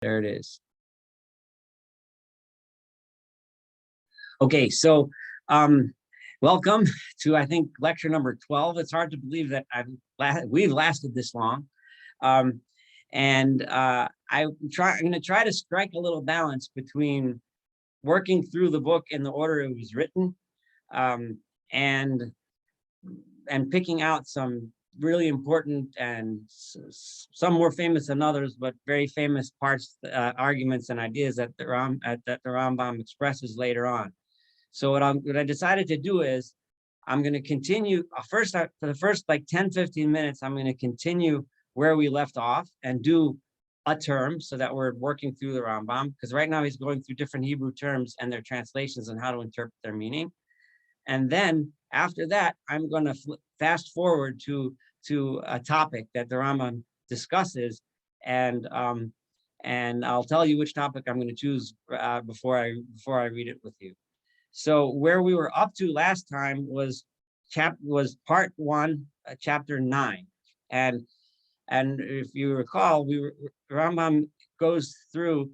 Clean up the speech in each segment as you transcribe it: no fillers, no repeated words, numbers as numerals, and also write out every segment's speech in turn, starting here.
There it is. Okay, so welcome to, I think, lecture number 12. It's hard to believe that we've lasted this long. I'm going to try to strike a little balance between working through the book in the order it was written, and picking out some really important and some more famous than others, but very famous parts, arguments, and ideas that the Rambam expresses later on. So what I decided to do is I'm going to continue for the first like 10-15 minutes. I'm going to continue where we left off and do a term so that we're working through the Rambam, because right now he's going through different Hebrew terms and their translations and how to interpret their meaning. And then after that, I'm going to fast forward to a topic that the Rambam discusses, and I'll tell you which topic I'm going to choose before I read it with you. So where we were up to last time was part 1, chapter 9, and if you recall, Rambam goes through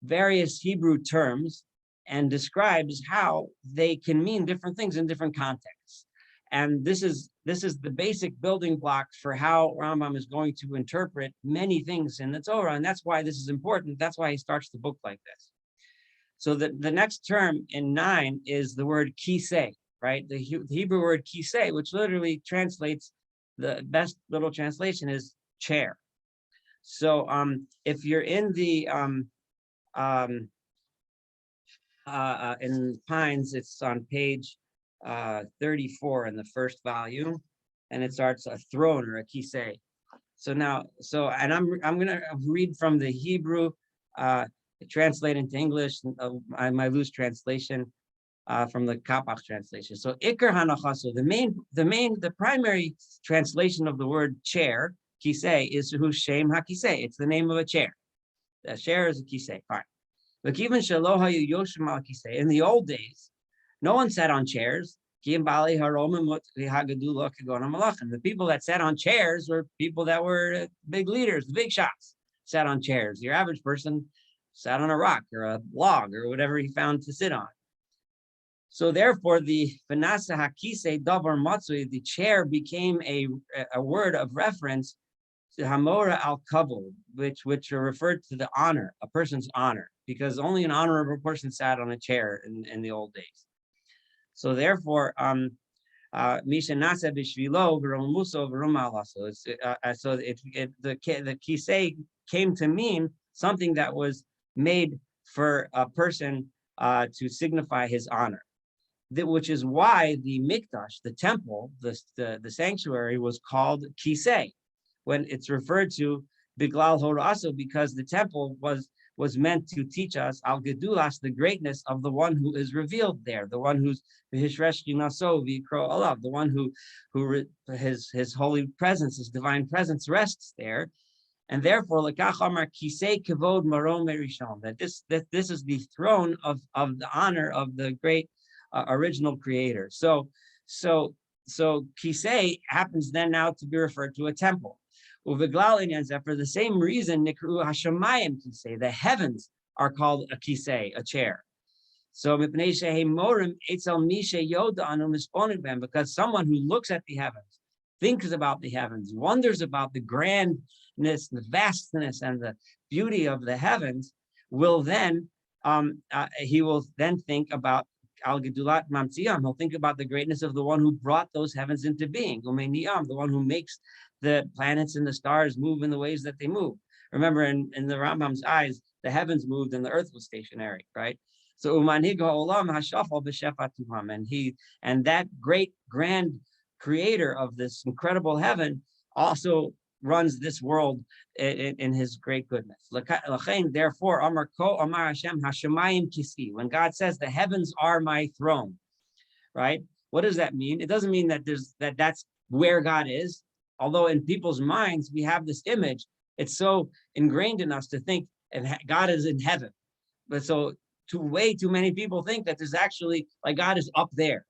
various Hebrew terms and describes how they can mean different things in different contexts. And this is the basic building block for how Rambam is going to interpret many things in the Torah, and that's why this is important. That's why he starts the book like this. So the next term in 9 is the word Kisseh, right? The Hebrew word Kisseh, which literally translates, the best little translation is chair. So if you're in the in Pines, it's on page 34 in the first volume, and it starts a throne or a Kisseh. And I'm gonna read from the Hebrew, translate into English, my loose translation from the Kapach translation. So Iker Hanachaso, the primary translation of the word chair, Kisseh, is Hu Shem HaKisseh. It's the name of a chair. A chair is a Kisseh. Fine. In the old days, no one sat on chairs. The people that sat on chairs were people that were big leaders, big shots, sat on chairs. Your average person sat on a rock or a log or whatever he found to sit on. So therefore, the Vanasa Hakise Davar Matsui, the chair, became a word of reference to Hamora al Kabul, which are referred to the honor, a person's honor, because only an honorable person sat on a chair in the old days. So therefore, Misha Nasa Bishvilo V'Romuso V'Rumalaso. So the Kisseh came to mean something that was made for a person to signify his honor. Which is why the Mikdash, the temple, the sanctuary, was called Kisseh, when it's referred to Biglal Horaso, because the temple was meant to teach us Al Gedulas, the greatness of the one who is revealed there, the one who's V'Hishresh Naso V'Kro Alav, the one who his holy presence, his divine presence rests there. And therefore, Lekach Amar Kisseh Kavod Marom Merishon, that this is the throne of the honor of the great original creator. So Kisseh happens then now to be referred to a temple. For the same reason, Nikru Hashamayim Kisseh, the heavens are called a Kisseh, a chair. So because someone who looks at the heavens, thinks about the heavens, wonders about the grandness, the vastness, and the beauty of the heavens, will then he will then think about Al Gedulat Mamtziam. He'll think about the greatness of the one who brought those heavens into being, the one who makes the planets and the stars move in the ways that they move. Remember, in the Rambam's eyes, the heavens moved and the earth was stationary, right? So Umanhig Olam Hashafal B'Shefatuham, and that great grand creator of this incredible heaven also runs this world in his great goodness. Therefore, Amar Hashem Hashemayim Kisi, when God says the heavens are my throne, right? What does that mean? It doesn't mean that that's where God is. Although in people's minds we have this image, it's so ingrained in us to think God is in heaven. But so way too many people think that there's actually, like, God is up there.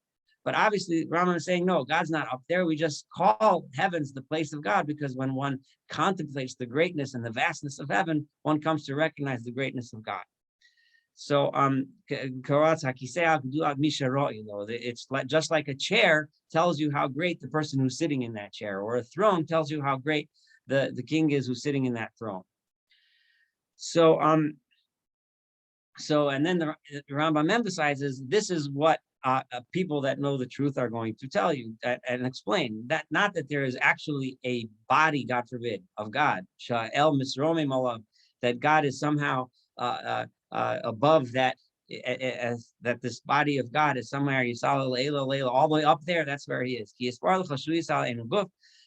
But obviously, Rambam is saying, no, God's not up there. We just call heavens the place of God, because when one contemplates the greatness and the vastness of heaven, one comes to recognize the greatness of God. So it's like, just like a chair tells you how great the person who's sitting in that chair, or a throne tells you how great the king is who's sitting in that throne. So and then the Rambam emphasizes this is what people that know the truth are going to tell you and explain, that not that there is actually a body, God forbid, of God, that God is somehow above that, as that this body of God is somewhere all the way up there. That's where he is.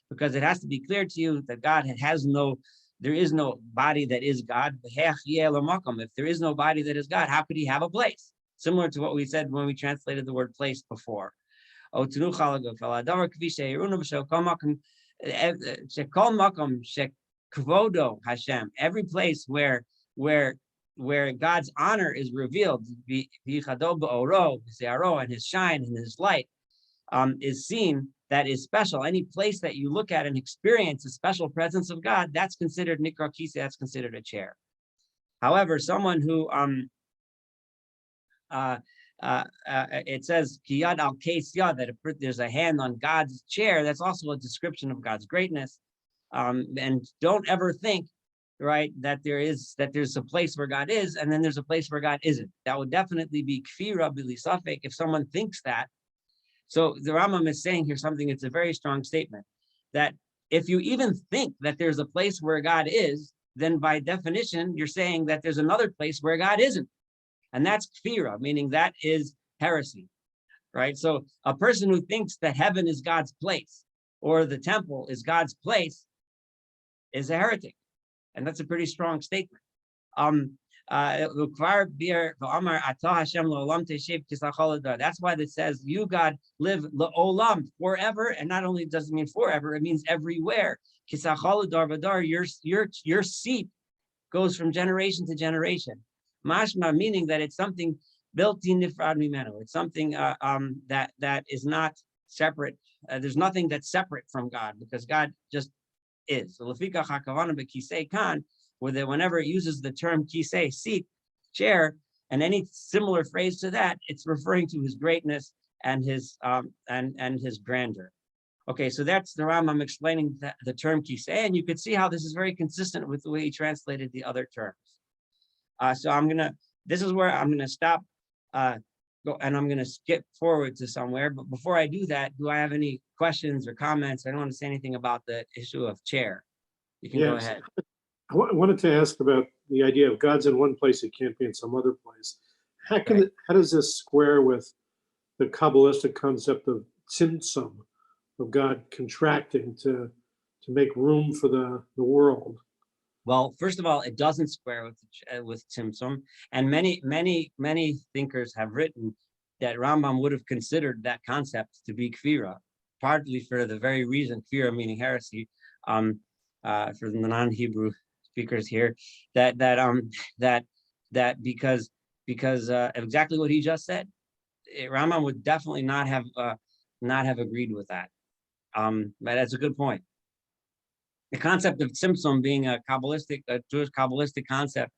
Because it has to be clear to you that God there is no body that is God. If there is no body that is God, how could he have a place? Similar to what we said when we translated the word place before. Every place where God's honor is revealed, and his shine and his light is seen, that is special. Any place that you look at and experience the special presence of God, that's considered nikra kisseh, that's considered a chair. However, someone who it says kiyad al case yad, that if there's a hand on God's chair, that's also a description of God's greatness. And don't ever think, right, that there's a place where God is and then there's a place where God isn't. That would definitely be kfira b'li safek if someone thinks that. So the Rambam is saying here something, it's a very strong statement, that if you even think that there's a place where God is, then by definition, you're saying that there's another place where God isn't. And that's kfira, meaning that is heresy, right? So a person who thinks that heaven is God's place or the temple is God's place is a heretic. And that's a pretty strong statement. That's why it says, you, God, live la'olam, forever. And not only does it mean forever, it means everywhere. Your seat goes from generation to generation. Mashma, meaning that it's something built in nifrad mimenu. It's something that is not separate. There's nothing that's separate from God, because God just is. So whenever it uses the term kisseh, seat, chair, and any similar phrase to that, it's referring to his greatness and his grandeur. Okay, so that's the Rambam explaining the term kisseh, and you could see how this is very consistent with the way he translated the other terms. So this is where I'm gonna stop, and I'm gonna skip forward to somewhere. But before I do that, do I have any questions or comments? I don't want to say anything about the issue of chair. You can go ahead. I wanted to ask about the idea of God's in one place, it can't be in some other place. How does this square with the Kabbalistic concept of tzimtzum, of God contracting to make room for the world? Well, first of all, it doesn't square with tzimtzum, and many thinkers have written that Rambam would have considered that concept to be kfira, partly for the very reason, kfira meaning heresy, for the non-Hebrew speakers here, that because of exactly what he just said, Rambam would definitely not have agreed with that. But that's a good point. The concept of tzimtzum being a Jewish Kabbalistic concept,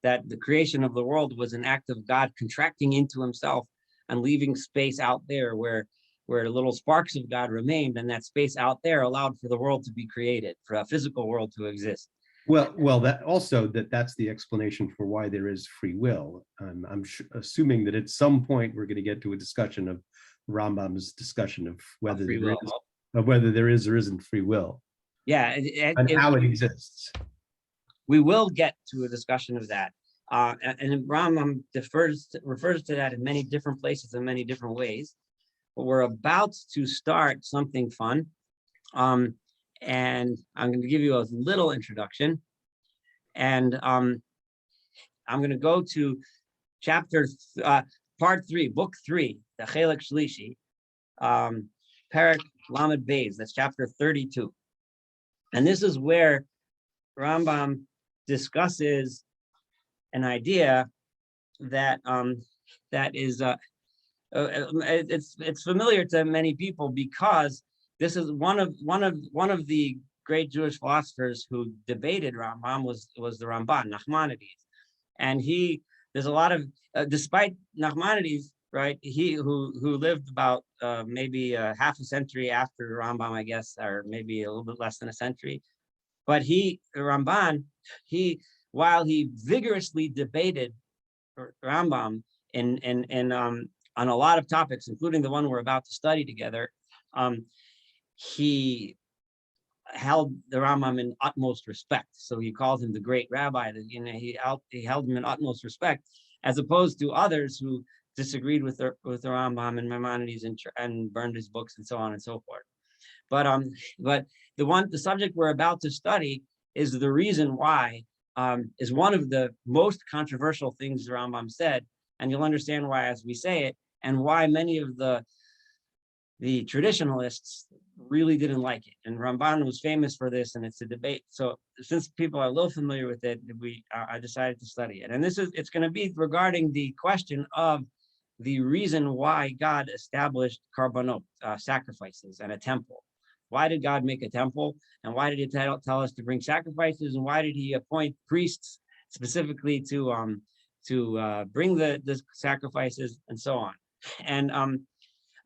that the creation of the world was an act of God contracting into himself and leaving space out there where little sparks of God remained, and that space out there allowed for the world to be created, for a physical world to exist. Well, that's the explanation for why there is free will. I'm assuming that at some point we're going to get to a discussion of Rambam's discussion of whether there is or isn't free will. Yeah, and how it exists. We will get to a discussion of that. And Rambam refers to that in many different places in many different ways. But we're about to start something fun. And I'm going to give you a little introduction. And I'm going to go to part 3, book 3, the Chelek Shlishi, Perek Lamed Beis, that's chapter 32. And this is where Rambam discusses an idea that is it's familiar to many people because this is one of the great Jewish philosophers who debated Rambam was the Ramban, Maimonides, and there's a lot of despite Maimonides, right? He who lived about maybe half a century after Rambam, I guess, or maybe a little bit less than a century. But Ramban, while he vigorously debated Rambam on a lot of topics, including the one we're about to study together, he held the Rambam in utmost respect. So he called him the great rabbi. He held him in utmost respect, as opposed to others who disagreed with the Rambam and Maimonides and burned his books and so on and so forth. But the subject we're about to study is the reason why, is one of the most controversial things the Rambam said, and you'll understand why as we say it, and why many of the traditionalists really didn't like it. And Ramban was famous for this, and it's a debate. So since people are a little familiar with it, I decided to study it. And it's going to be regarding the question of the reason why God established karbanot, sacrifices, and a temple. Why did God make a temple? And why did he tell us to bring sacrifices? And why did he appoint priests specifically to bring the sacrifices and so on? And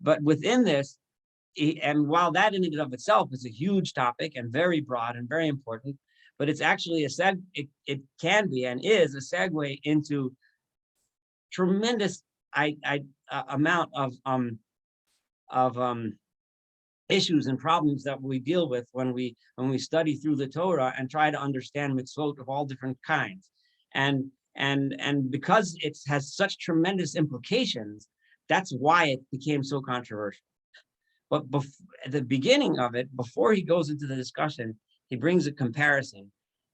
but within this, and while that in and of itself is a huge topic and very broad and very important, but it's actually it can be and is a segue into tremendous amount of issues and problems that we deal with when we study through the Torah and try to understand mitzvot of all different kinds. And because it has such tremendous implications, that's why it became so controversial. But at the beginning of it, before he goes into the discussion, he brings a comparison,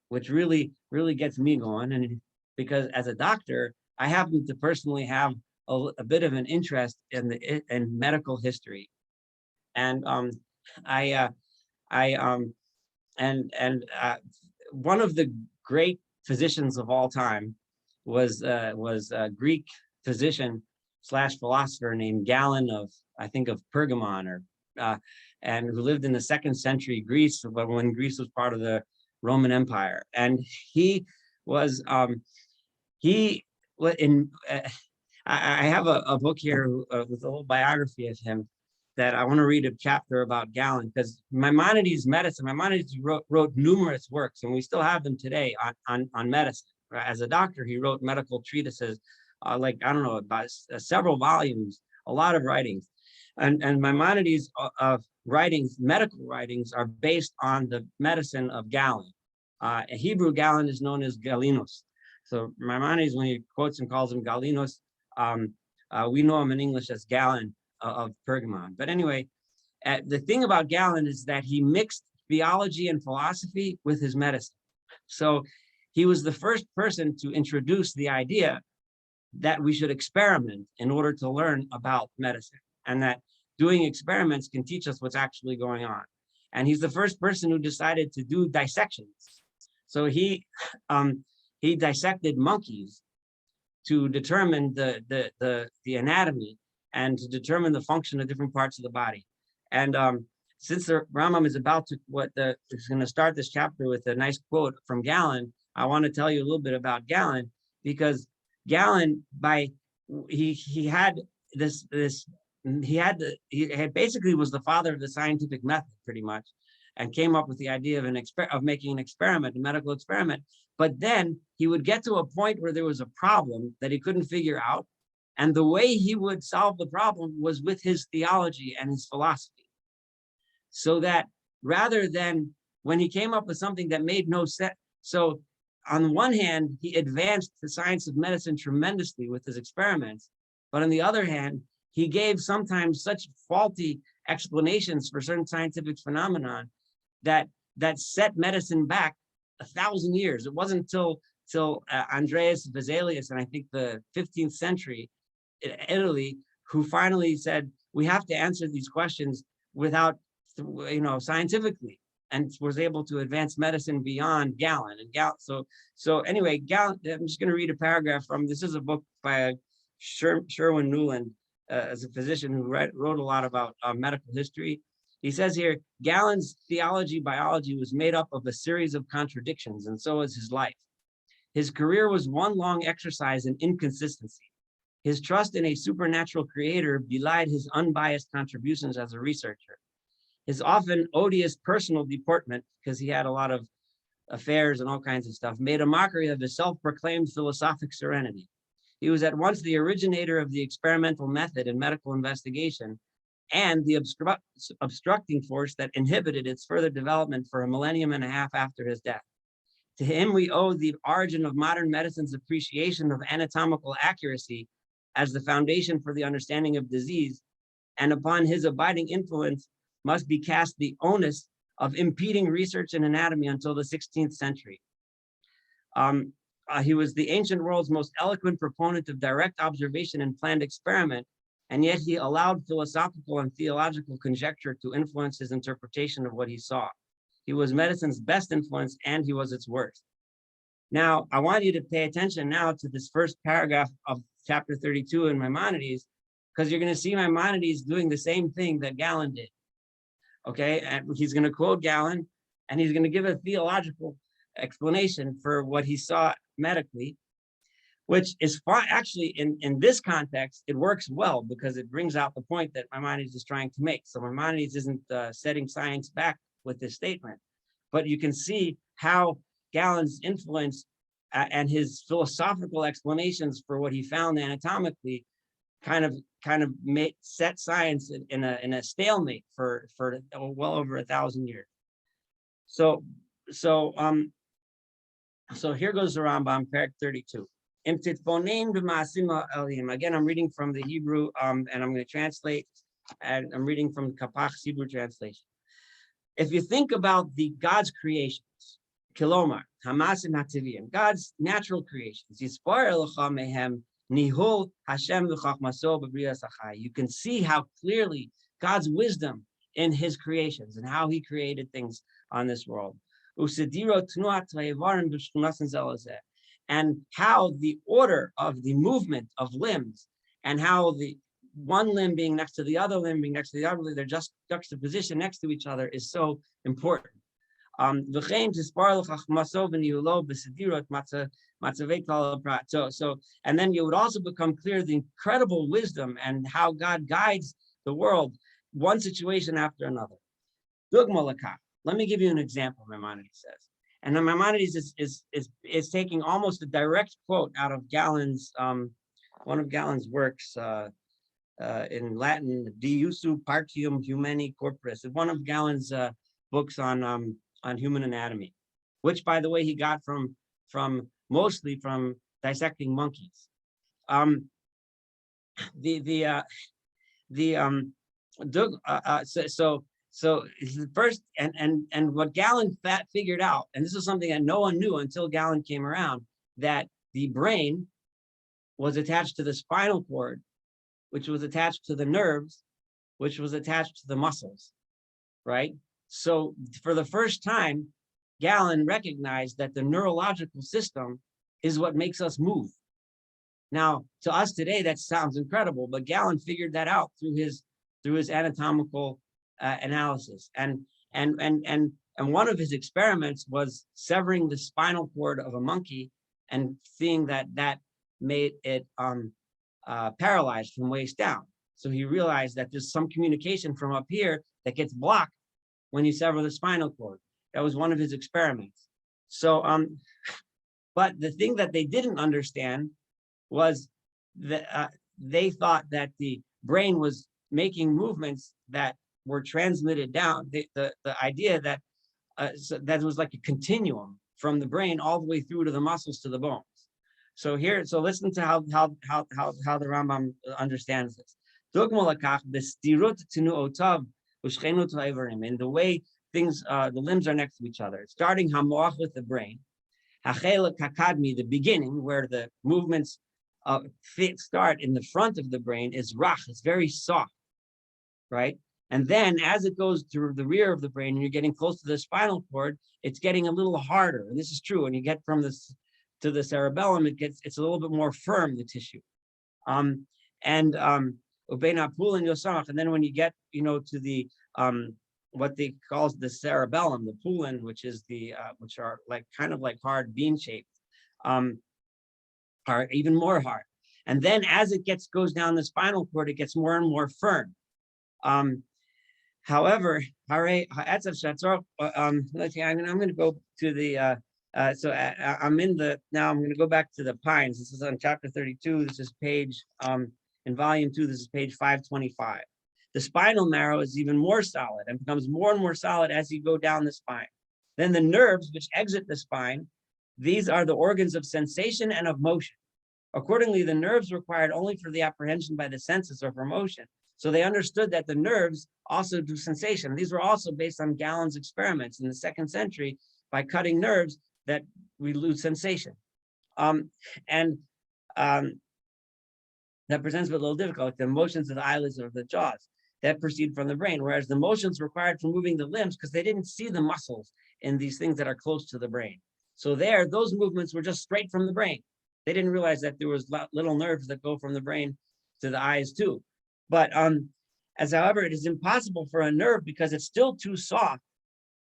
which really gets me going. And because as a doctor, I happen to personally have a bit of an interest in medical history, and one of the great physicians of all time was a Greek physician / philosopher named Galen of Pergamon, and who lived in the 2nd century Greece, when Greece was part of the Roman Empire. And he was I have a book here with a little biography of him that I want to read a chapter about Galen, because Maimonides wrote numerous works, and we still have them today on medicine. As a doctor, he wrote medical treatises, about several volumes, a lot of writings. And Maimonides' medical writings, are based on the medicine of Galen. In Hebrew, Galen is known as Galenos. So Maimonides, when he quotes and calls him Galenos, we know him in English as Galen of Pergamon. But anyway, the thing about Galen is that he mixed theology and philosophy with his medicine. So he was the first person to introduce the idea that we should experiment in order to learn about medicine, and that doing experiments can teach us what's actually going on. And he's the first person who decided to do dissections. So he dissected monkeys to determine the anatomy and to determine the function of different parts of the body. And since the Rambam is is going to start this chapter with a nice quote from Galen, I want to tell you a little bit about Galen, because Galen, he basically was the father of the scientific method, pretty much, and came up with the idea of making an experiment, a medical experiment. But then he would get to a point where there was a problem that he couldn't figure out, and the way he would solve the problem was with his theology and his philosophy. So that rather than when he came up with something that made no sense, so on the one hand, he advanced the science of medicine tremendously with his experiments, but on the other hand, he gave sometimes such faulty explanations for certain scientific phenomenon that set medicine back 1,000 years. It wasn't till Andreas Vesalius, in I think the 15th century in Italy, who finally said, we have to answer these questions without, scientifically, and was able to advance medicine beyond Galen. So anyway, Galen, I'm just going to read a paragraph from, this is a book by Sherwin Nuland, as a physician who wrote a lot about medical history. He says here, Galen's theology biology was made up of a series of contradictions, and so was his life. His career was one long exercise in inconsistency. His trust in a supernatural creator belied his unbiased contributions as a researcher. His often odious personal deportment, because he had a lot of affairs and all kinds of stuff, made a mockery of his self-proclaimed philosophic serenity. He was at once the originator of the experimental method in medical investigation and the obstructing force that inhibited its further development for a millennium and a half after his death. To him, we owe the origin of modern medicine's appreciation of anatomical accuracy as the foundation for the understanding of disease, and upon his abiding influence must be cast the onus of impeding research in anatomy until the 16th century. He was the ancient world's most eloquent proponent of direct observation and planned experiment, and yet he allowed philosophical and theological conjecture to influence his interpretation of what he saw. He was medicine's best influence, and he was its worst. Now, I want you to pay attention now to this first paragraph of chapter 32 in Maimonides, because you're going to see Maimonides doing the same thing that Galen did. Okay, and he's going to quote Galen, and he's going to give a theological explanation for what he saw medically, which is fine. Actually, in this context, it works well because it brings out the point that Maimonides is trying to make. So Maimonides isn't setting science back with this statement, but you can see how Galen's influence and his philosophical explanations for what he found anatomically kind of set science in a stalemate for well over 1,000 years. So here goes the Rambam, Perek 32. Again, I'm reading from the Hebrew, and I'm going to translate, and I'm reading from Kapach's Hebrew translation. If you think about God's creations, Kilomar, Hamasim Hativim, God's natural creations, you can see how clearly God's wisdom in his creations and how he created things on this world. And how the order of the movement of limbs and how the one limb being next to the other limb being next to the other, they're just juxtaposition next to each other is so important. So, and then you would also become clear the incredible wisdom and how God guides the world, one situation after another. Let me give you an example, Maimonides says. And then Maimonides is taking almost a direct quote out of Galen's, one of Galen's works in Latin, De Usu Partium Humani Corporis, one of Galen's books on human anatomy, which, by the way, he got mostly from dissecting monkeys. So the first and what Galen figured out, and this is something that no one knew until Galen came around, that the brain was attached to the spinal cord, which was attached to the nerves, which was attached to the muscles, right? So for the first time, Galen recognized that the neurological system is what makes us move. Now, to us today, that sounds incredible, but Galen figured that out through his anatomical analysis. And one of his experiments was severing the spinal cord of a monkey and seeing that made it paralyzed from waist down. So he realized that there's some communication from up here that gets blocked when you sever the spinal cord. That was one of his experiments. So, but the thing that they didn't understand was that they thought that the brain was making movements that were transmitted down. The idea that so that was like a continuum from the brain all the way through to the muscles to the bones. So listen to how the Rambam understands this. In the way things, the limbs are next to each other. Starting hamoach with the brain, the beginning where the movements start in the front of the brain is rach. It's very soft, right? And then as it goes through the rear of the brain and you're getting close to the spinal cord, it's getting a little harder. And this is true. When you get from this to the cerebellum, it's a little bit more firm, the tissue. Ubena Pul and Yosamach. And then when you get, to the what they call the cerebellum, the pulin, which is the which are like kind of like hard bean shaped, are even more hard. And then as it goes down the spinal cord, it gets more and more firm. However, I'm going to go to the I'm going to go back to the pines. This is on chapter 32. This is page in volume 2. This is page 525. The spinal marrow is even more solid and becomes more and more solid as you go down the spine. Then the nerves which exit the spine, these are the organs of sensation and of motion. Accordingly, the nerves required only for the apprehension by the senses or for motion. So they understood that the nerves also do sensation. These were also based on Galen's experiments in the 2nd century. By cutting nerves, that we lose sensation. That presents with a little difficulty, the motions of the eyelids or the jaws that proceed from the brain, whereas the motions required for moving the limbs, because they didn't see the muscles in these things that are close to the brain. So those movements were just straight from the brain. They didn't realize that there was little nerves that go from the brain to the eyes too. But however, it is impossible for a nerve, because it's still too soft,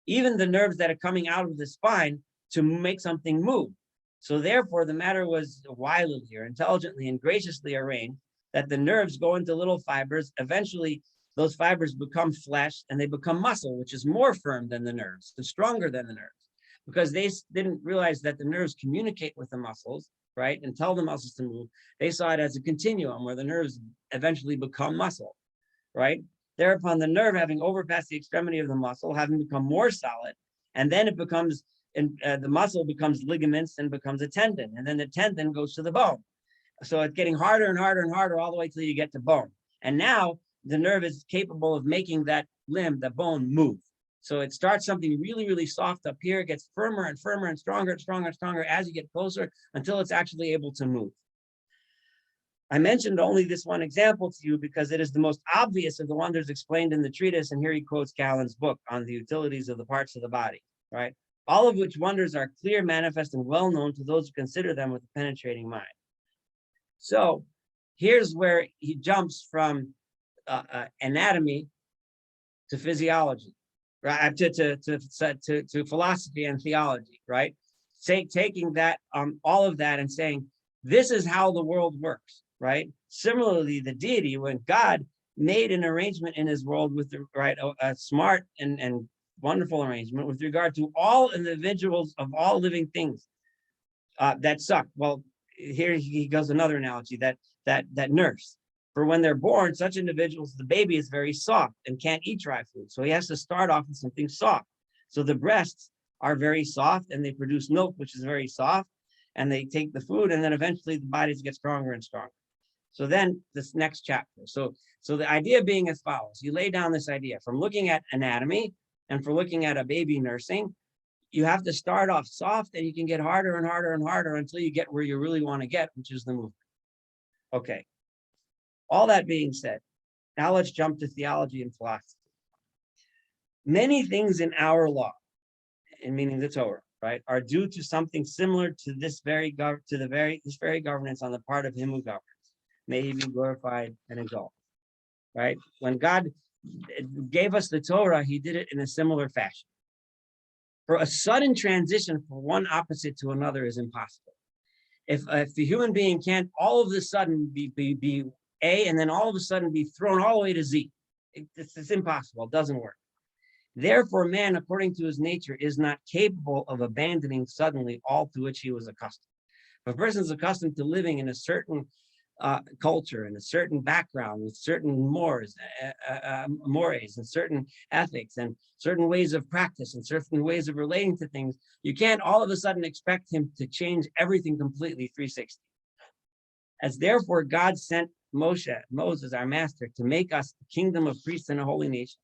even the nerves that are coming out of the spine, to make something move. So therefore, the matter was wily or intelligently and graciously arranged that the nerves go into little fibers. Eventually, those fibers become flesh and they become muscle, which is more firm than the nerves and stronger than the nerves, because they didn't realize that the nerves communicate with the muscles, right, and tell the muscles to move. They saw it as a continuum where the nerves eventually become muscle, right? Thereupon the nerve, having overpassed the extremity of the muscle, having become more solid, and then it becomes, the muscle becomes ligaments and becomes a tendon, and then the tendon goes to the bone. So it's getting harder and harder and harder all the way till you get to bone. And now the nerve is capable of making that limb, the bone, move. So it starts something really, really soft up here, gets firmer and firmer and stronger and stronger and stronger as you get closer until it's actually able to move. I mentioned only this one example to you because it is the most obvious of the wonders explained in the treatise, and here he quotes Galen's book on the utilities of the parts of the body, right? All of which wonders are clear, manifest, and well known to those who consider them with a penetrating mind. So here's where he jumps from anatomy to physiology, right? To philosophy and theology, right? Taking that all of that and saying, this is how the world works, right? Similarly, the deity, when God made an arrangement in his world with the a smart and wonderful arrangement with regard to all individuals of all living things that suck. Well, here he goes another analogy, that nurse. For when they're born, such individuals, the baby is very soft and can't eat dry food. So he has to start off with something soft. So the breasts are very soft and they produce milk, which is very soft, and they take the food, and then eventually the bodies get stronger and stronger. So then this next chapter. So the idea being as follows. You lay down this idea from looking at anatomy and for looking at a baby nursing. You have to start off soft and you can get harder and harder and harder until you get where you really want to get, which is the movement. Okay. All that being said, now let's jump to theology and philosophy. Many things in our law, and meaning the Torah, right, are due to something similar to this very governance on the part of him who governs. May he be glorified and exalted. Right? When God gave us the Torah, he did it in a similar fashion. For a sudden transition from one opposite to another is impossible. If the human being can't all of a sudden be A and then all of a sudden be thrown all the way to Z, it's impossible. It doesn't work. Therefore, man, according to his nature, is not capable of abandoning suddenly all to which he was accustomed. If a person is accustomed to living in a certain culture and a certain background with certain mores and certain ethics and certain ways of practice and certain ways of relating to things, you can't all of a sudden expect him to change everything completely 360. As therefore God sent Moses, our master, to make us a kingdom of priests and a holy nation.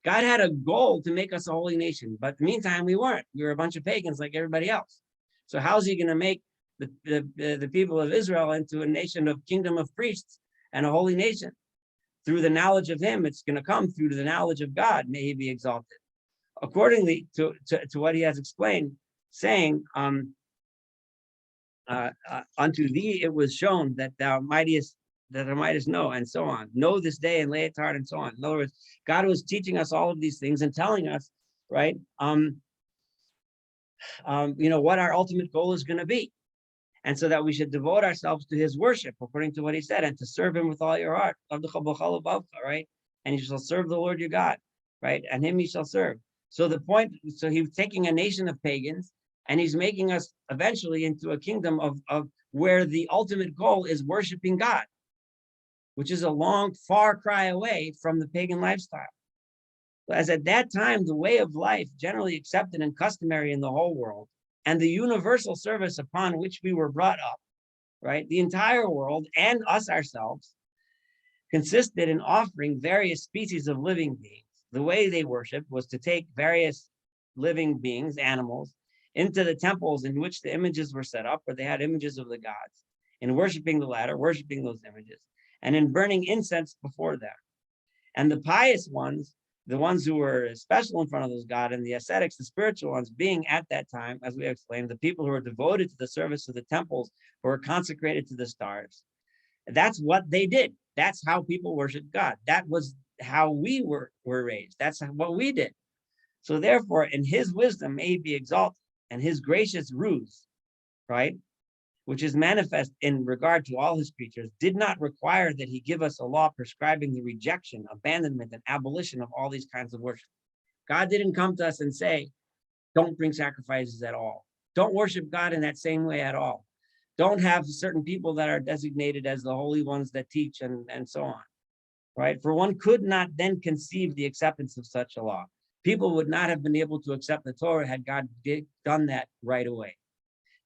God had a goal to make us a holy nation, but in the meantime, we weren't. We were a bunch of pagans like everybody else. So how's he going to make the people of Israel into a nation of kingdom of priests and a holy nation? Through the knowledge of him, it's going to come through the knowledge of God. May he be exalted. Accordingly to what he has explained, saying, unto thee it was shown that thou mightest that thou mightest know, and so on. Know this day and lay it to heart, and so on. In other words, God was teaching us all of these things and telling us, right, what our ultimate goal is going to be. And so that we should devote ourselves to his worship, according to what he said, and to serve him with all your heart. Right? And you shall serve the Lord your God, right? And him you shall serve. So he's taking a nation of pagans, and he's making us eventually into a kingdom of where the ultimate goal is worshiping God, which is a long, far cry away from the pagan lifestyle. As at that time, the way of life generally accepted and customary in the whole world, and the universal service upon which we were brought up, right? The entire world and us ourselves consisted in offering various species of living beings. The way they worshiped was to take various living beings, animals, into the temples in which the images were set up, where they had images of the gods, in worshiping the latter, worshiping those images, and in burning incense before them. And the pious ones, the ones who were special in front of those gods, and the ascetics, the spiritual ones, being at that time, as we explained, the people who were devoted to the service of the temples, who were consecrated to the stars. That's what they did. That's how people worship God. That was how we were raised. That's what we did. So therefore, in his wisdom may he be exalted, and his gracious ruse, right, which is manifest in regard to all his creatures, did not require that he give us a law prescribing the rejection, abandonment, and abolition of all these kinds of worship. God didn't come to us and say, don't bring sacrifices at all. Don't worship God in that same way at all. Don't have certain people that are designated as the holy ones that teach and so on, right? For one could not then conceive the acceptance of such a law. People would not have been able to accept the Torah had God done that right away.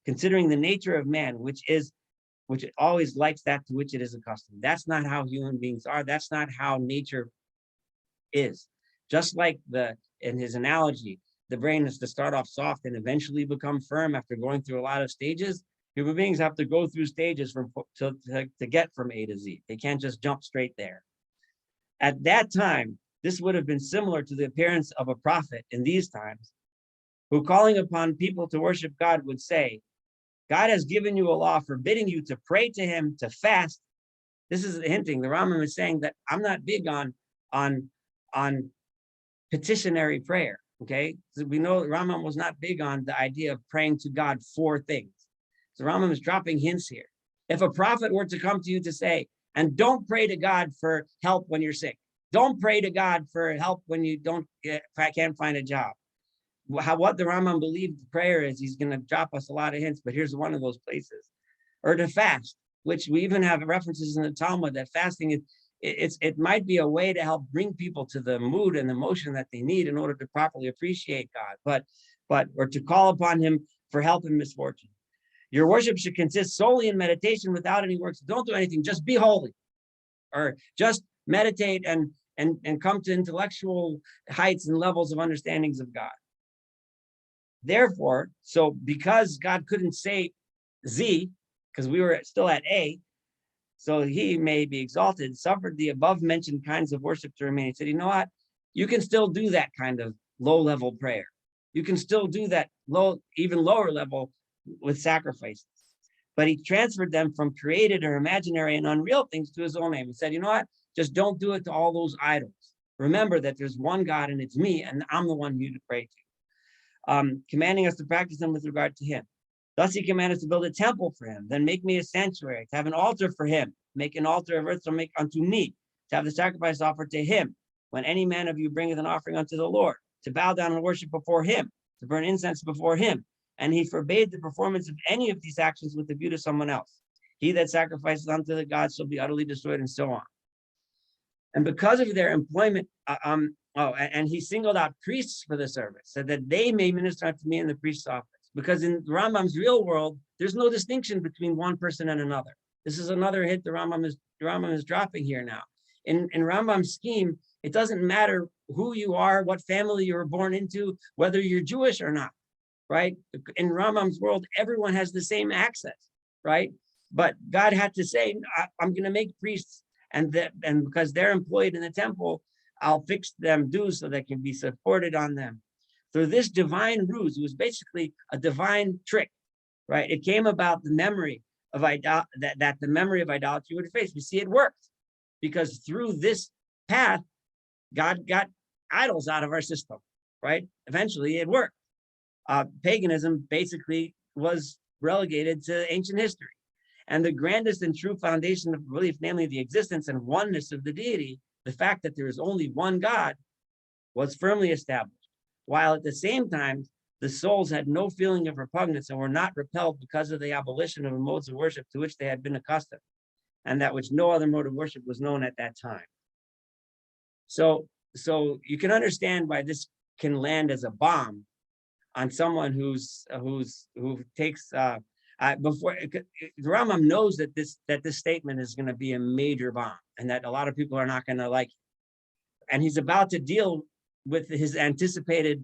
Considering the nature of man, which always likes that to which it is accustomed. That's not how human beings are. That's not how nature is. Just like in his analogy, the brain is to start off soft and eventually become firm after going through a lot of stages. Human beings have to go through stages to get from A to Z. They can't just jump straight there. At that time, this would have been similar to the appearance of a prophet in these times, who calling upon people to worship God would say, God has given you a law forbidding you to pray to him, to fast. This is hinting, the Rambam is saying that I'm not big on petitionary prayer, okay? So we know Rambam was not big on the idea of praying to God for things. So Rambam is dropping hints here. If a prophet were to come to you to say, and don't pray to God for help when you're sick. Don't pray to God for help when you can't find a job. What the Rambam believed prayer is, he's going to drop us a lot of hints, but here's one of those places. Or to fast, which we even have references in the Talmud that fasting it might be a way to help bring people to the mood and emotion that they need in order to properly appreciate God, or to call upon him for help in misfortune. Your worship should consist solely in meditation without any works. Don't do anything, just be holy, or just meditate and come to intellectual heights and levels of understandings of God. Therefore, so because God couldn't say Z, because we were still at A, so he may be exalted, suffered the above mentioned kinds of worship to remain. He said, you know what? You can still do that kind of low-level prayer. You can still do that even lower level with sacrifices. But he transferred them from created or imaginary and unreal things to his own name. He said, you know what? Just don't do it to all those idols. Remember that there's one God and it's me, and I'm the one you to pray to. Commanding us to practice them with regard to him. Thus he commanded us to build a temple for him, then make me a sanctuary, to have an altar for him, make an altar of earth to make unto me, to have the sacrifice offered to him, when any man of you bringeth an offering unto the Lord, to bow down and worship before him, to burn incense before him. And he forbade the performance of any of these actions with the view to someone else. He that sacrifices unto the gods shall be utterly destroyed, and so on. And because of their employment, and he singled out priests for the service, so that they may minister unto me in the priest's office. Because in Rambam's real world, there's no distinction between one person and another. This is another hit the Rambam is dropping here now. In Rambam's scheme, it doesn't matter who you are, what family you were born into, whether you're Jewish or not, right? In Rambam's world, everyone has the same access, right? But God had to say, I'm going to make priests, and because they're employed in the temple, I'll fix them dues so they can be supported on them. Through this divine ruse, it was basically a divine trick, right? It came about the memory of that the memory of idolatry would efface. We see it worked, because through this path, God got idols out of our system, right? Eventually it worked. Paganism basically was relegated to ancient history. And the grandest and true foundation of belief, namely the existence and oneness of the deity, the fact that there is only one God, was firmly established, while at the same time, the souls had no feeling of repugnance and were not repelled because of the abolition of the modes of worship to which they had been accustomed, and that which no other mode of worship was known at that time. So you can understand why this can land as a bomb on someone who takes before the Rambam knows that this statement is going to be a major bomb, and that a lot of people are not going to like it. And he's about to deal with his anticipated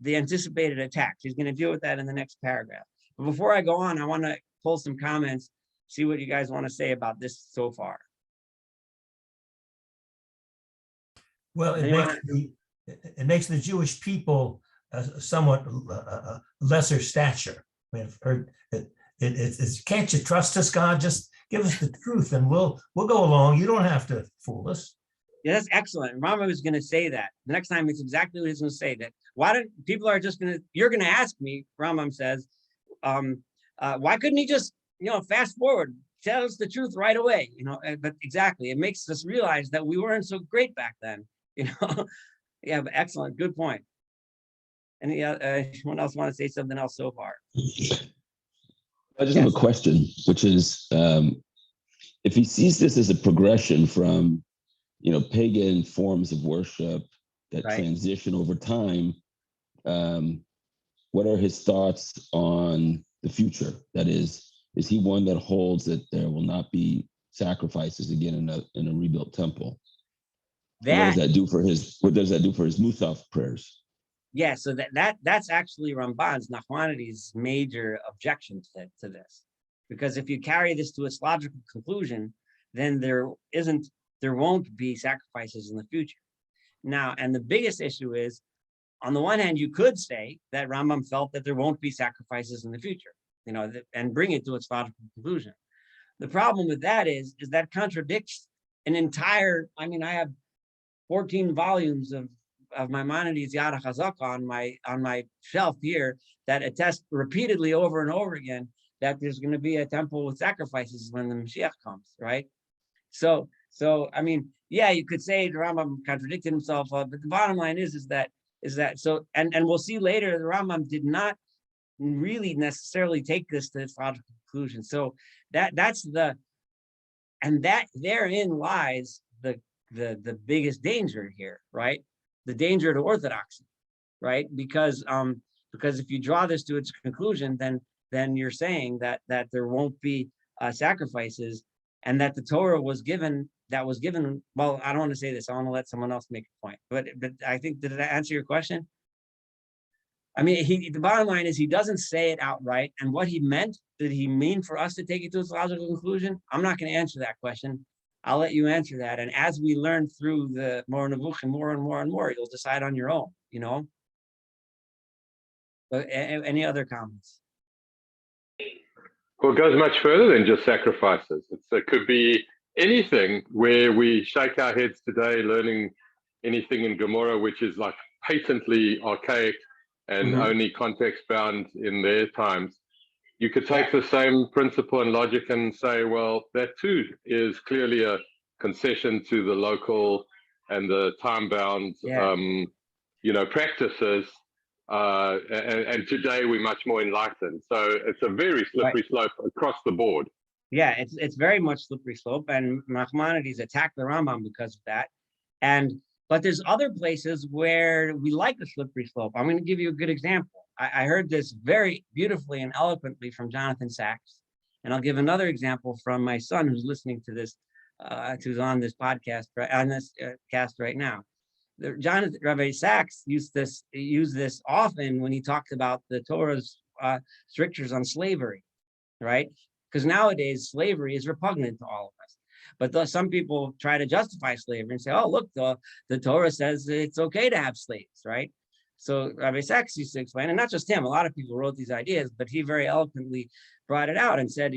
attacks. He's going to deal with that in the next paragraph. But before I go on, I want to pull some comments, see what you guys want to say about this so far. Well, it makes the Jewish people somewhat lesser stature. I mean, I've heard it's can't you trust us, God? Just give us the truth, and we'll go along. You don't have to fool us. Yeah, that's excellent. Rambam is going to say that the next time. It's exactly what he's going to say. That why don't people are just going to? You're going to ask me. Rambam says, why couldn't he just fast forward, tell us the truth right away? But exactly, it makes us realize that we weren't so great back then. Yeah, but excellent, good point. Anyone else want to say something else so far? I just have a question, which is, if he sees this as a progression from, pagan forms of worship that transition over time, what are his thoughts on the future? That is he one that holds that there will not be sacrifices again in a rebuilt temple? What does that do for his Musaf prayers? Yeah, so that's actually Ramban's, Nachmanides' major objection to this, because if you carry this to its logical conclusion, then there won't be sacrifices in the future. Now, and the biggest issue is, on the one hand, you could say that Rambam felt that there won't be sacrifices in the future, and bring it to its logical conclusion. The problem with that is that contradicts an entire. I mean, I have 14 volumes of Maimonides' Yad HaChazaka on my shelf here that attest repeatedly over and over again that there's going to be a temple with sacrifices when the Mashiach comes, right? So I mean, yeah, you could say the Rambam contradicted himself, but the bottom line is that so, and we'll see later the Rambam did not really necessarily take this to its logical conclusion. So that's that therein lies the biggest danger here, right? The danger to orthodoxy, right? Because if you draw this to its conclusion, then you're saying that there won't be sacrifices, and that the Torah was given. Well, I don't want to say this. I want to let someone else make a point. But I think, did that answer your question? I mean, the bottom line is he doesn't say it outright. And what he meant, did he mean for us to take it to its logical conclusion? I'm not going to answer that question. I'll let you answer that. And as we learn through the more Nevuchim, more and more and more, you'll decide on your own, But any other comments? Well, it goes much further than just sacrifices. It could be anything where we shake our heads today learning anything in Gemara, which is like patently archaic and only context bound in their times. You could take the same principle and logic and say, well, that too is clearly a concession to the local and the time-bound, practices. And today we're much more enlightened. So it's a very slippery slope across the board. Yeah, it's very much slippery slope, and Maimonides attacked the Rambam because of that. But there's other places where we like the slippery slope. I'm going to give you a good example. I heard this very beautifully and eloquently from Jonathan Sachs, and I'll give another example from my son who's listening to this, who's on this podcast, on this cast right now. Rabbi Sachs used this often when he talked about the Torah's strictures on slavery, right? Because nowadays slavery is repugnant to all of us. But some people try to justify slavery and say, oh, look, the Torah says it's okay to have slaves, right? So Rabbi Sachs used to explain, and not just him, a lot of people wrote these ideas, but he very eloquently brought it out and said,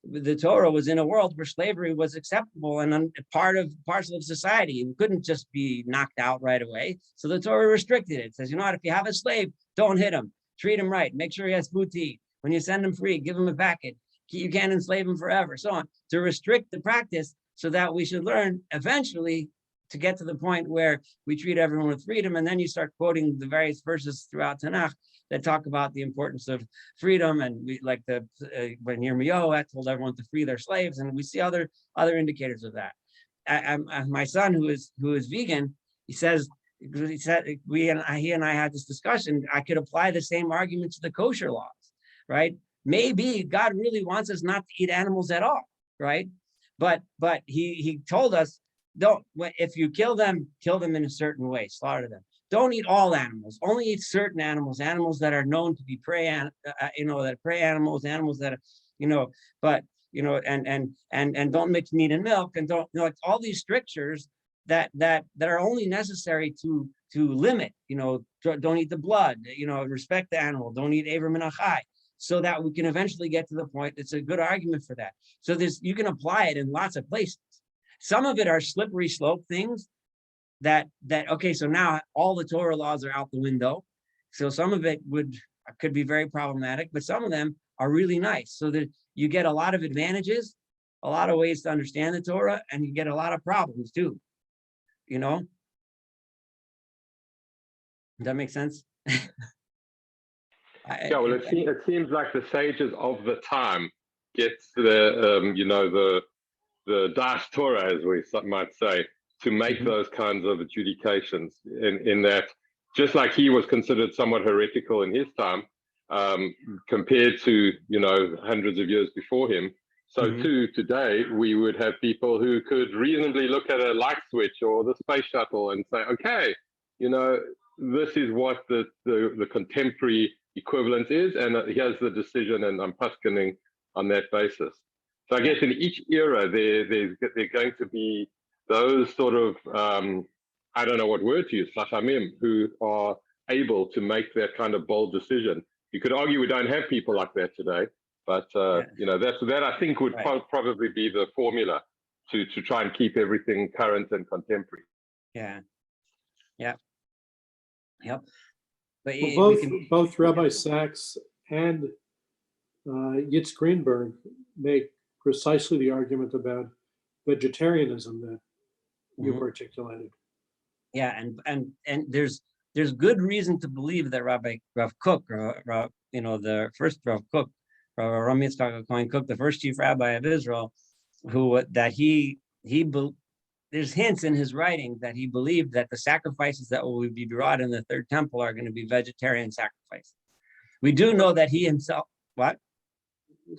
the Torah was in a world where slavery was acceptable and parcel of society. It couldn't just be knocked out right away. So the Torah restricted it. It says, you know what, if you have a slave, don't hit him, treat him right, make sure he has food to eat. When you send him free, give him a packet. You can't enslave him forever, so on, to restrict the practice so that we should learn eventually to get to the point where we treat everyone with freedom. And then you start quoting the various verses throughout Tanakh that talk about the importance of freedom, and we like when Yirmiyahu told everyone to free their slaves, and we see other indicators of that. My son, who is vegan, he said he and I had this discussion. I could apply the same argument to the kosher laws, right? Maybe God really wants us not to eat animals at all, right? But he told us, don't, if you kill them in a certain way, slaughter them. Don't eat all animals. Only eat certain animals that are known to be prey, that prey animals that, and don't mix meat and milk, and don't, like all these strictures that are only necessary to limit, don't eat the blood, respect the animal, don't eat Aver min achai, so that we can eventually get to the point. It's a good argument for that. So you can apply it in lots of places. Some of it are slippery slope things that okay, so now all the Torah laws are out the window. So some of it could be very problematic, but some of them are really nice, so that you get a lot of advantages, a lot of ways to understand the Torah, and you get a lot of problems too. Does that make sense? Yeah, well, it seems like the sages of the time get the Das Torah, as we might say, to make those kinds of adjudications, in that, just like he was considered somewhat heretical in his time, compared to hundreds of years before him, so too today we would have people who could reasonably look at a light switch or the space shuttle and say, okay, this is what the contemporary equivalent is, and here's the decision, and I'm paskening on that basis. So I guess in each era they're going to be those sort of I don't know what word to use, chachamim, who are able to make that kind of bold decision. You could argue we don't have people like that today, but that I think would probably be the formula to try and keep everything current and contemporary. But well, both Rabbi Sachs and Yitz Greenberg make precisely the argument about vegetarianism that you've articulated. Yeah, and there's good reason to believe that Rav Kook, the first Rav Kook, Rav Yitzchak Cohen Kook, the first chief rabbi of Israel, there's hints in his writing that he believed that the sacrifices that will be brought in the third temple are going to be vegetarian sacrifices. We do know that he himself, what?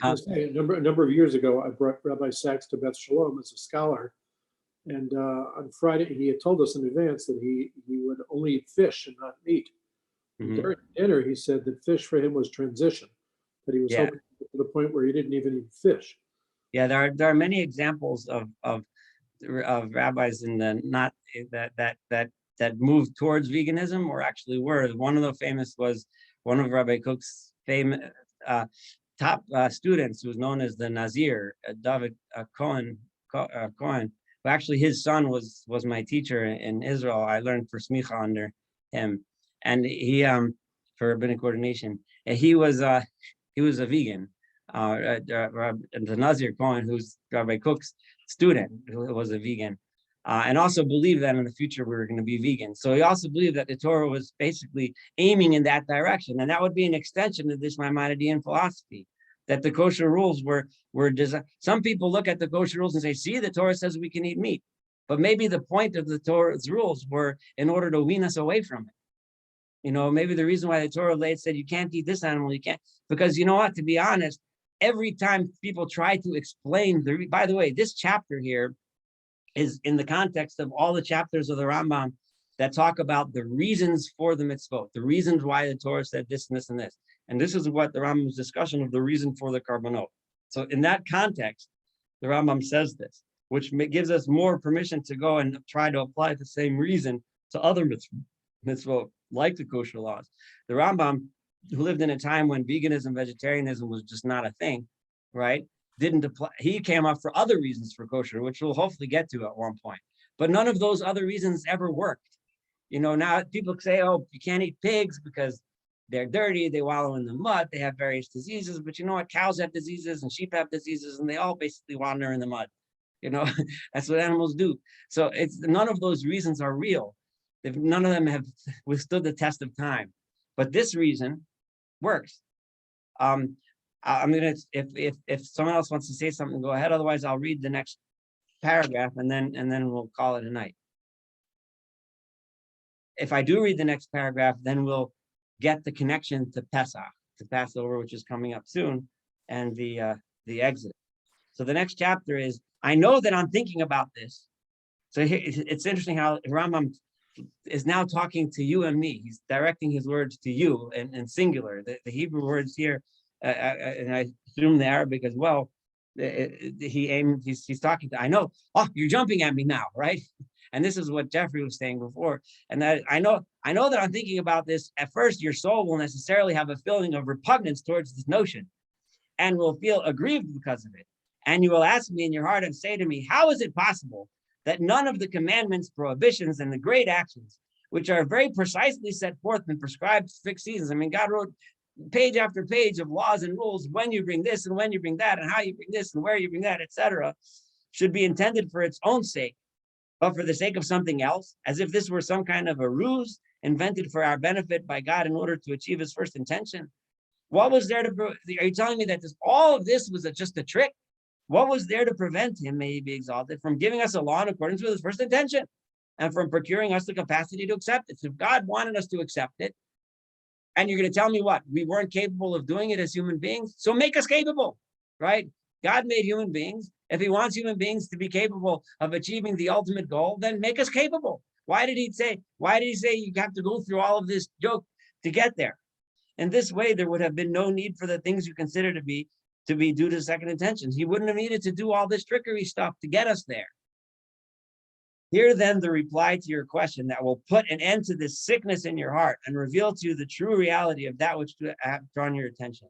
A number of years ago, I brought Rabbi Sachs to Beth Shalom as a scholar, and on Friday he had told us in advance that he would only eat fish and not meat. During dinner, he said that fish for him was transition, that he was hoping to get to the point where he didn't even eat fish. Yeah, there are many examples of rabbis in the that moved towards veganism, or actually were. One of the famous was one of Rabbi Kook's famous top students, who was known as the Nazir, David Cohen, who actually his son was my teacher in Israel. I learned for smicha under him, and he for rabbinic ordination. And he was a vegan. The Nazir Cohen, who's Rabbi Kook's student, who was a vegan, and also believed that in the future we were going to be vegan. So he also believed that the Torah was basically aiming in that direction, and that would be an extension of this Maimonidean philosophy, that the kosher rules were designed. Some people look at the kosher rules and say, see, the Torah says we can eat meat, but maybe the point of the Torah's rules were in order to wean us away from it. Maybe the reason why the Torah said you can't eat this animal, you can't, because you know what, to be honest, every time people try to explain by the way, this chapter here is in the context of all the chapters of the Rambam that talk about the reasons for the mitzvot, the reasons why the Torah said this and this and this. And this is what the Rambam's discussion of the reason for the karbanot. So in that context, the Rambam says this, which gives us more permission to go and try to apply the same reason to other mitzvot, like the kosher laws. The Rambam, who lived in a time when veganism, vegetarianism was just not a thing, right? didn't apply. He came up for other reasons for kosher, which we'll hopefully get to at one point. But none of those other reasons ever worked. You know, now people say, oh, you can't eat pigs because they're dirty, they wallow in the mud, they have various diseases. But you know what? Cows have diseases and sheep have diseases, and they all basically wander in the mud. You know, that's what animals do. So it's none of those reasons are real. None of them have withstood the test of time. But this reason works. I'm gonna, if someone else wants to say something, go ahead. Otherwise, I'll read the next paragraph and then we'll call it a night. If I do read the next paragraph, then we'll get the connection to Pesach, to Passover, which is coming up soon, and the Exodus. So the next chapter is, I know that I'm thinking about this. So here, it's interesting how Rambam is now talking to you and me. He's directing his words to you in singular. The Hebrew words here, and I assume the Arabic as well, he's talking to, I know, oh, you're jumping at me now, right? And this is what Jeffrey was saying before. And that I know that I'm thinking about this. At first, your soul will necessarily have a feeling of repugnance towards this notion and will feel aggrieved because of it. And you will ask me in your heart and say to me, how is it possible that none of the commandments, prohibitions, and the great actions, which are very precisely set forth and prescribed fixed seasons? I mean, God wrote page after page of laws and rules, when you bring this and when you bring that and how you bring this and where you bring that, etc., should be intended for its own sake, but for the sake of something else, as if this were some kind of a ruse invented for our benefit by God in order to achieve his first intention. What was there to, are you telling me that all of this was just a trick? What was there to prevent him, may he be exalted, from giving us a law in accordance with his first intention and from procuring us the capacity to accept it? So if God wanted us to accept it, and you're going to tell me what? We weren't capable of doing it as human beings? So make us capable, right? God made human beings. If he wants human beings to be capable of achieving the ultimate goal, then make us capable. Why did he say you have to go through all of this joke to get there? In this way, there would have been no need for the things you consider to be due to second intentions. He wouldn't have needed to do all this trickery stuff to get us there. Here then the reply to your question that will put an end to this sickness in your heart and reveal to you the true reality of that which have drawn your attention.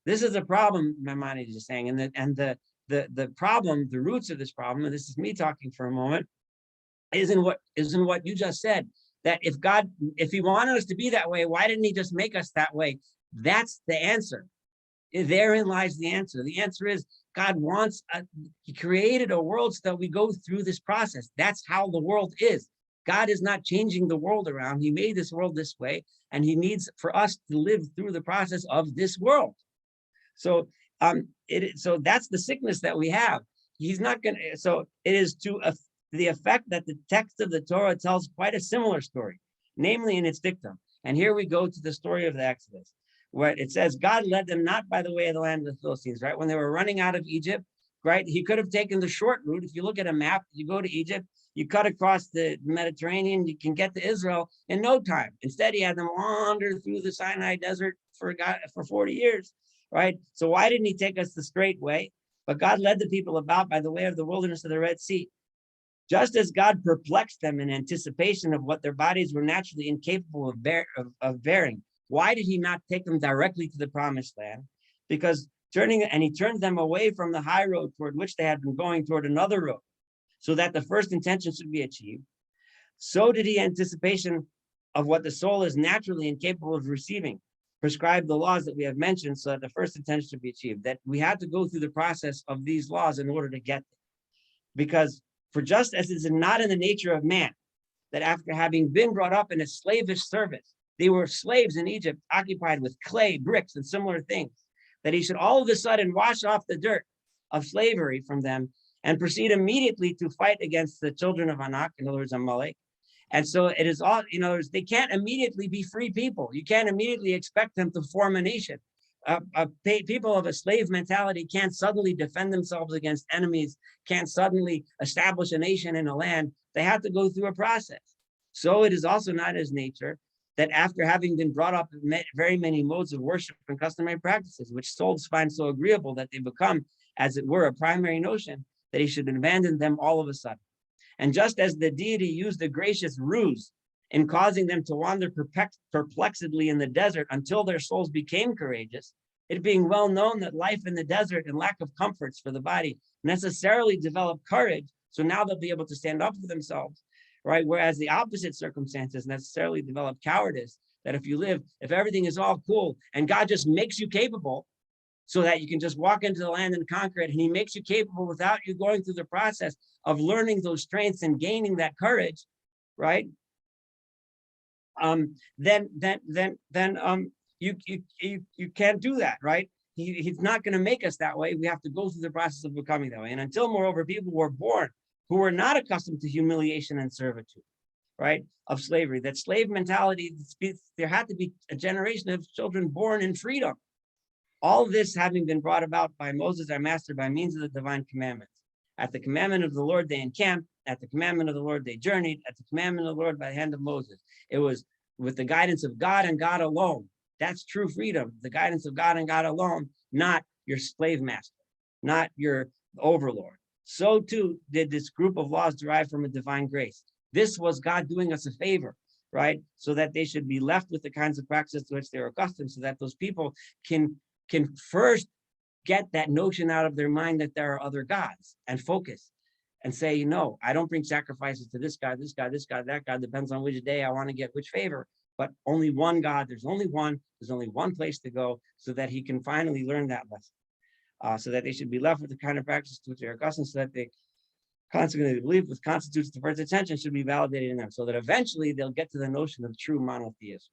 This is a problem, Maimonides is saying, and the problem, the roots of this problem, and this is me talking for a moment, is in what you just said, that if he wanted us to be that way, why didn't he just make us that way? That's the answer. Therein lies the answer. The answer is God wants, he created a world so that we go through this process. That's how the world is. God is not changing the world around. He made this world this way, and he needs for us to live through the process of this world. So so that's the sickness that we have. He's not going to, so it is to the effect that the text of the Torah tells quite a similar story, namely in its dictum. And here we go to the story of the Exodus, where it says, God led them not by the way of the land of the Philistines, right? When they were running out of Egypt, right? He could have taken the short route. If you look at a map, you go to Egypt, you cut across the Mediterranean, you can get to Israel in no time. Instead, he had them wander through the Sinai desert for 40 years, right? So why didn't he take us the straight way? But God led the people about by the way of the wilderness of the Red Sea. Just as God perplexed them in anticipation of what their bodies were naturally incapable of bearing, why did he not take them directly to the promised land? Because he turned them away from the high road toward which they had been going toward another road, so that the first intention should be achieved. So did he, anticipation of what the soul is naturally incapable of receiving, prescribe the laws that we have mentioned so that the first intention should be achieved. That we had to go through the process of these laws in order to get there. Because for just as it is not in the nature of man, that after having been brought up in a slavish service, they were slaves in Egypt, occupied with clay, bricks, and similar things, that he should all of a sudden wash off the dirt of slavery from them and proceed immediately to fight against the children of Anak, in other words, Amalek. And so it is all, in other words, they can't immediately be free people. You can't immediately expect them to form a nation. People of a slave mentality can't suddenly defend themselves against enemies, can't suddenly establish a nation in a land. They have to go through a process. So it is also not his nature that after having been brought up in very many modes of worship and customary practices, which souls find so agreeable that they become, as it were, a primary notion, that he should abandon them all of a sudden. And just as the deity used a gracious ruse in causing them to wander perplexedly in the desert until their souls became courageous, it being well known that life in the desert and lack of comforts for the body necessarily develop courage. So now they'll be able to stand up for themselves, right? Whereas the opposite circumstances necessarily develop cowardice, that if everything is all cool and God just makes you capable so that you can just walk into the land and conquer it, and he makes you capable without you going through the process of learning those strengths and gaining that courage, right? Then you can't do that, right? He's not going to make us that way. We have to go through the process of becoming that way. And until, moreover, people were born who were not accustomed to humiliation and servitude, right, of slavery, that slave mentality, there had to be a generation of children born in freedom. All this having been brought about by Moses, our master, by means of the divine commandments. At the commandment of the Lord, they encamped. At the commandment of the Lord, they journeyed. At the commandment of the Lord, by the hand of Moses. It was with the guidance of God and God alone. That's true freedom. The guidance of God and God alone, not your slave master, not your overlord. So too did this group of laws derive from a divine grace. This was God doing us a favor, right? So that they should be left with the kinds of practices to which they were accustomed, so that those people can first get that notion out of their mind that there are other gods and focus and say, no, I don't bring sacrifices to this God, this God, this God, that God, depends on which day I want to get which favor, but only one God, there's only one place to go, so that he can finally learn that lesson, so that they should be left with the kind of practices to which they are accustomed, so that they consequently believe with constitutes the first attention should be validated in them, so that eventually they'll get to the notion of true monotheism.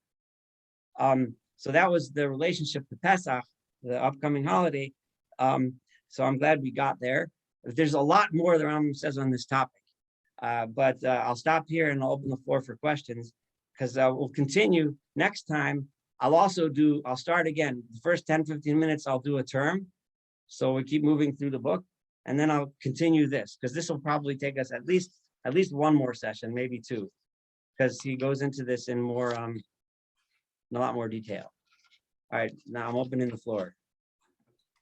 So that was the relationship to Pesach, the upcoming holiday. So I'm glad we got there. There's a lot more the Rambam says on this topic, but I'll stop here and I'll open the floor for questions, because we'll continue next time. I'll start again. The first 10-15 minutes, I'll do a term. So we keep moving through the book, and then I'll continue this, because this will probably take us at least one more session, maybe two, because he goes into this in more, in a lot more detail. All right, now I'm opening the floor.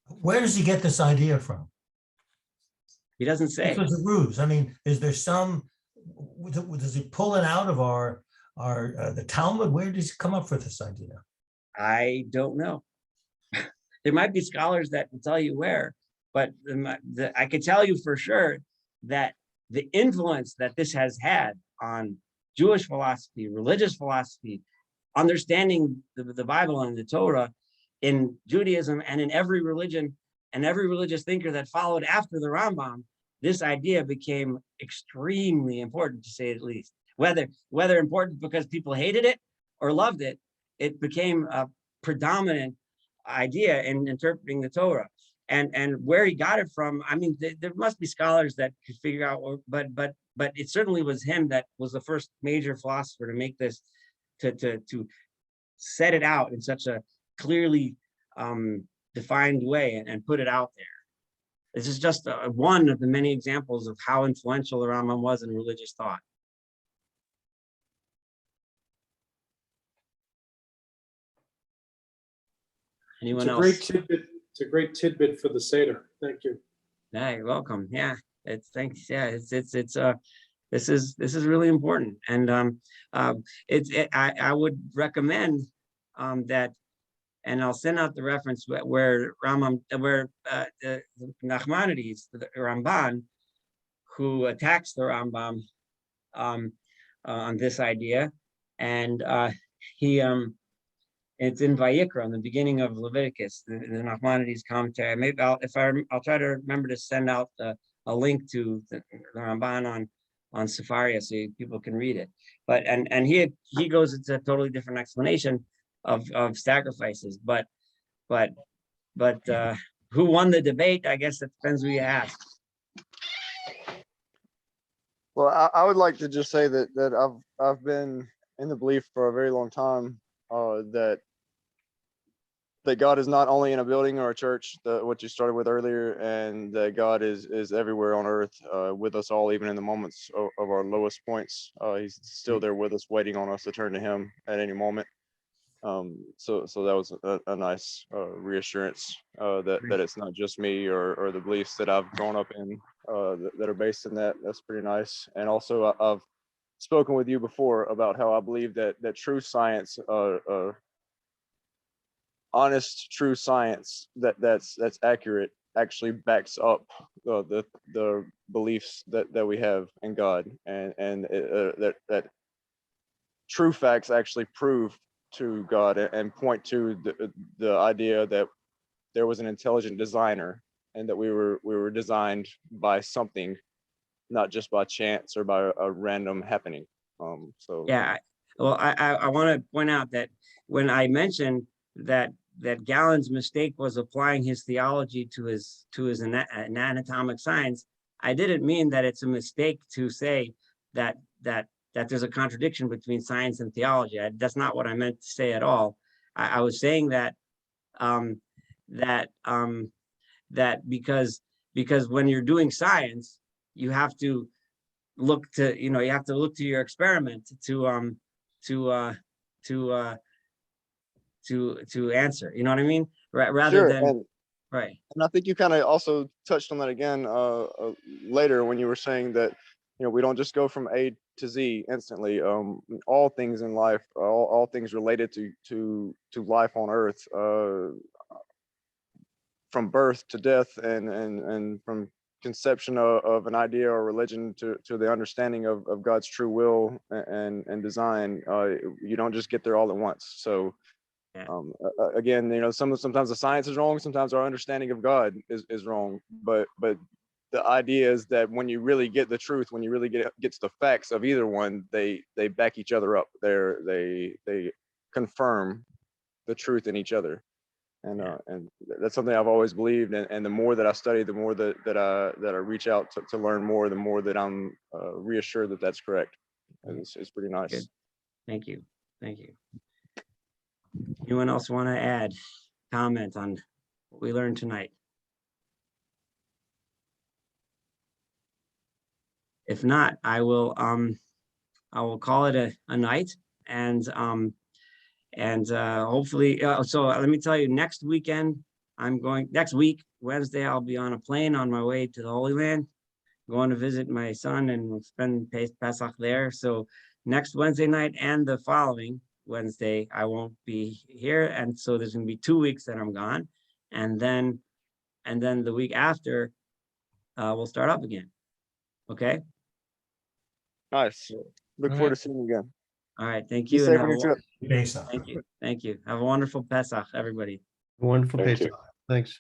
Where does he get this idea from? He doesn't say. This was a ruse. I mean, is there does he pull it out of the Talmud? Where does he come up with this idea? I don't know. There might be scholars that can tell you where, but I can tell you for sure that the influence that this has had on Jewish philosophy, religious philosophy, understanding the Bible and the Torah in Judaism and in every religion and every religious thinker that followed after the Rambam, this idea became extremely important, to say the least. Whether important because people hated it or loved it, it became a predominant idea in interpreting the Torah. And where he got it from, I mean, there must be scholars that could figure out, but it certainly was him that was the first major philosopher to make this, to set it out in such a clearly defined way and put it out there. This is just one of the many examples of how influential the Rambam was in religious thought. Anyone else? It's a great tidbit for the Seder. Thank you. Yeah, you're welcome. Yeah, thanks. Yeah, this is really important, and I would recommend that, and I'll send out the reference where the Maimonides, the Ramban, who attacks the Rambam on this idea, and it's in Vayikra, in the beginning of Leviticus, the Maimonides commentary. Maybe I'll try to remember to send out a link to the Ramban on Sefaria so people can read it. But and he goes into a totally different explanation of sacrifices. But who won the debate? I guess it depends who you ask. Well, I would like to just say that I've been in the belief for a very long time that God is not only in a building or a church, what you started with earlier, and that God is everywhere on earth with us all, even in the moments of our lowest points. He's still there with us, waiting on us to turn to Him at any moment. So that was a nice reassurance that it's not just me or the beliefs that I've grown up in that are based in that. That's pretty nice. And also I've spoken with you before about how I believe that true science honest, true science that's accurate actually backs up the beliefs that we have in God, and that true facts actually prove to God and point to the idea that there was an intelligent designer and that we were designed by something, not just by chance or by a random happening. So Yeah, well, I want to point out that when I mentioned that Galen's mistake was applying his theology to his anatomic science, I didn't mean that it's a mistake to say that there's a contradiction between science and theology. That's not what I meant to say at all. I was saying that that because when you're doing science, you have to look to, you have to look to your experiment to answer, you know what I mean? Rather sure, than, right. and I think you kind of also touched on that again later when you were saying that we don't just go from A to Z instantly. All things in life, all things related to life on Earth, from birth to death, and from conception of an idea or religion to the understanding of God's true will and design. You don't just get there all at once. So Yeah. again, sometimes the science is wrong, sometimes our understanding of God is wrong, but the idea is that when you really get the truth, when you really get to the facts of either one, they back each other up. They confirm the truth in each other. And that's something I've always believed, and the more that I study, the more that I reach out to learn more, the more that I'm reassured that that's correct. And it's pretty nice. Good. Thank you. Anyone else want to add, comment on what we learned tonight? If not, I will call it a night, and hopefully, so let me tell you, next week, Wednesday, I'll be on a plane on my way to the Holy Land, going to visit my son and spend Pesach there. So next Wednesday night and the following Wednesday, I won't be here. And so there's gonna be 2 weeks that I'm gone. And then the week after, we'll start up again. Okay? Nice. Look forward to seeing you again. All right, thank Be you. safe on your trip. Pesach. Thank you. Have a wonderful Pesach, everybody. Wonderful Thank page. you. Thanks.